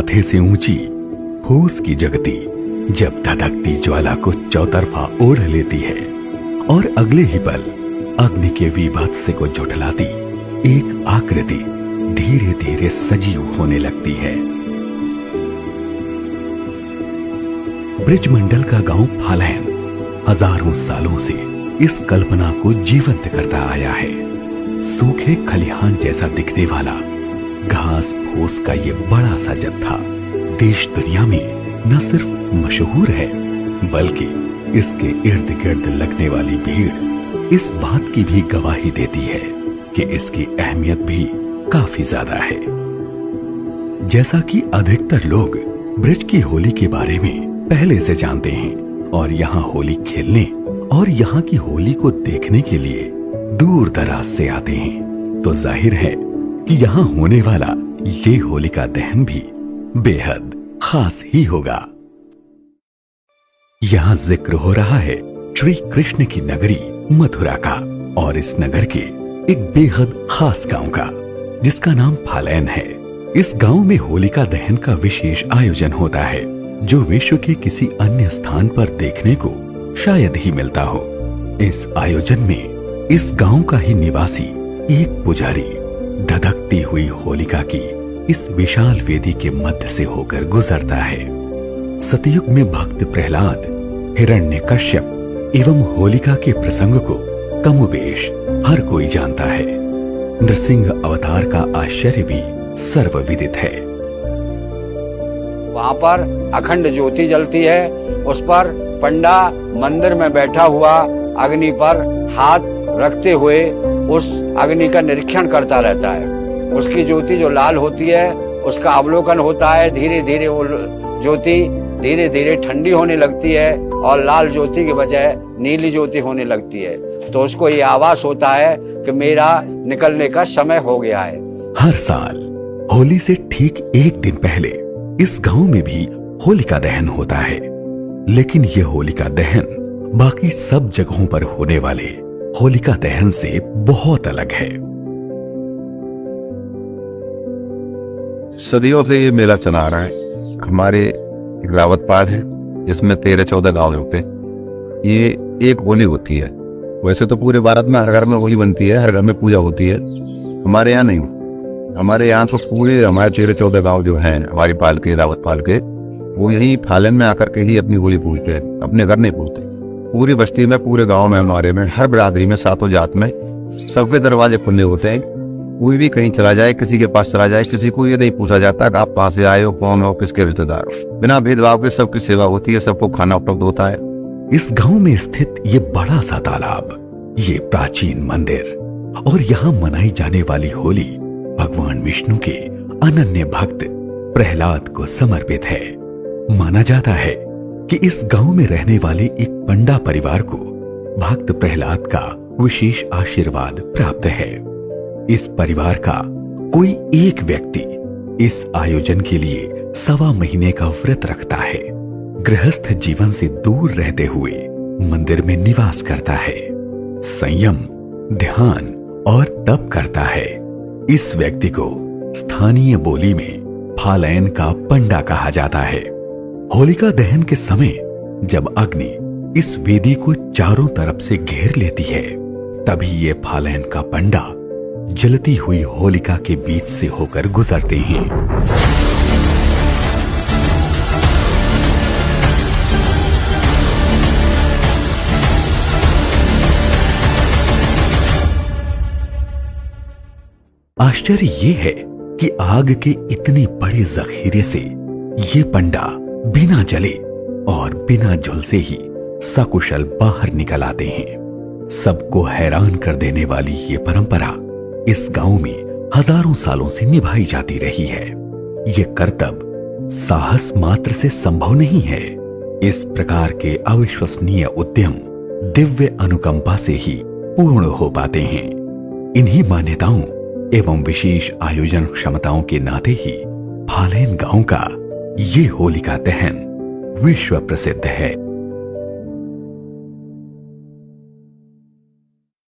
माथे से ऊंची फूस की जगती जब धधकती ज्वाला को चौतरफा ओढ़ लेती है और अगले ही पल अग्नि के वीभत्स को झुठलाती एक आकृति धीरे धीरे सजीव होने लगती है। ब्रिजमंडल का गांव फालैन हजारों सालों से इस कल्पना को जीवंत करता आया है। सूखे खलिहान जैसा दिखने वाला घास फूस का ये बड़ा सा जत्था देश दुनिया में न सिर्फ मशहूर है बल्कि इसके इर्द गिर्द लगने वाली भीड़ इस बात की भी गवाही देती है कि इसकी अहमियत भी काफी ज्यादा है। जैसा कि अधिकतर लोग ब्रिज की होली के बारे में पहले से जानते हैं और यहाँ होली खेलने और यहाँ की होली को देखने के लिए दूर दराज से आते हैं, तो जाहिर है कि यहाँ होने वाला ये होलिका दहन भी बेहद खास ही होगा। यहाँ जिक्र हो रहा है श्री कृष्ण की नगरी मथुरा का और इस नगर के एक बेहद खास गांव का जिसका नाम फालैन है। इस गांव में होलिका दहन का विशेष आयोजन होता है जो विश्व के किसी अन्य स्थान पर देखने को शायद ही मिलता हो। इस आयोजन में इस गांव का ही निवासी एक पुजारी धधकती हुई होलिका की इस विशाल वेदी के मध्य से होकर गुजरता है। सतयुग में भक्त प्रहलाद, हिरण्यकश्यप एवं होलिका के प्रसंग को कमोबेश हर कोई जानता है। नृसिंह अवतार का आश्चर्य भी सर्वविदित है। वहाँ पर अखंड ज्योति जलती है, उस पर पंडा मंदिर में बैठा हुआ अग्नि पर हाथ रखते हुए उस अग्नि का निरीक्षण करता रहता है। उसकी ज्योति जो लाल होती है उसका अवलोकन होता है। धीरे धीरे वो ज्योति धीरे धीरे ठंडी होने लगती है और लाल ज्योति के बजाय नीली ज्योति होने लगती है। तो उसको ये आभास होता है कि मेरा निकलने का समय हो गया है। हर साल होली से ठीक एक दिन पहले इस गांव में भी होलिका दहन होता है, लेकिन यह होलिका दहन बाकी सब जगहों पर होने वाले होलिका दहन से बहुत अलग है। सदियों से ये मेला चला आ रहा है। हमारे एक रावतपाल है जिसमें 13-14 गांव होते हैं। ये एक होली होती है। वैसे तो पूरे भारत में हर घर में होली बनती है, हर घर में पूजा होती है। हमारे यहाँ नहीं। हमारे यहाँ तो पूरे हमारे 13-14 गांव जो हैं हमारी पाल के रावतपाल के, वो यही फालन में आकर के ही अपनी होली पूजते हैं, अपने घर नहीं पूजते। पूरी बस्ती में, पूरे गांव में, हमारे में, हर बिरादरी में, सातों जात में सबके दरवाजे खुले होते हैं। कोई भी कहीं चला जाए, किसी के पास चला जाए, किसी को ये नहीं पूछा जाता कि आप कहाँ से आए हो, कौन हो, किसके रिश्तेदार हो। बिना भेदभाव के सबकी सेवा होती है, सबको खाना उपलब्ध होता है। इस गांव में स्थित ये बड़ा सा तालाब, ये प्राचीन मंदिर और यहाँ मनाई जाने वाली होली भगवान विष्णु के अनन्य भक्त प्रहलाद को समर्पित है। माना जाता है कि इस गांव में रहने वाले एक पंडा परिवार को भक्त प्रहलाद का विशेष आशीर्वाद प्राप्त है। इस परिवार का कोई एक व्यक्ति इस आयोजन के लिए 1.25 महीने का व्रत रखता है। गृहस्थ जीवन से दूर रहते हुए मंदिर में निवास करता है, संयम, ध्यान और तप करता है। इस व्यक्ति को स्थानीय बोली में फालैन का पंडा कहा जाता है। होलिका दहन के समय जब अग्नि इस वेदी को चारों तरफ से घेर लेती है, तभी ये फालैन का पंडा जलती हुई होलिका के बीच से होकर गुजरते हैं। आश्चर्य ये है कि आग के इतने बड़े जखीरे से ये पंडा बिना जले और बिना झुलसे ही सकुशल बाहर निकल आते हैं। सबको हैरान कर देने वाली ये परंपरा इस गांव में हजारों सालों से निभाई जाती रही है। ये कर्तव्य साहस मात्र से संभव नहीं है। इस प्रकार के अविश्वसनीय उद्यम दिव्य अनुकंपा से ही पूर्ण हो पाते हैं। इन्हीं मान्यताओं एवं विशेष आयोजन क्षमताओं के नाते ही फालैन गांव का ये होलिका दहन विश्व प्रसिद्ध है।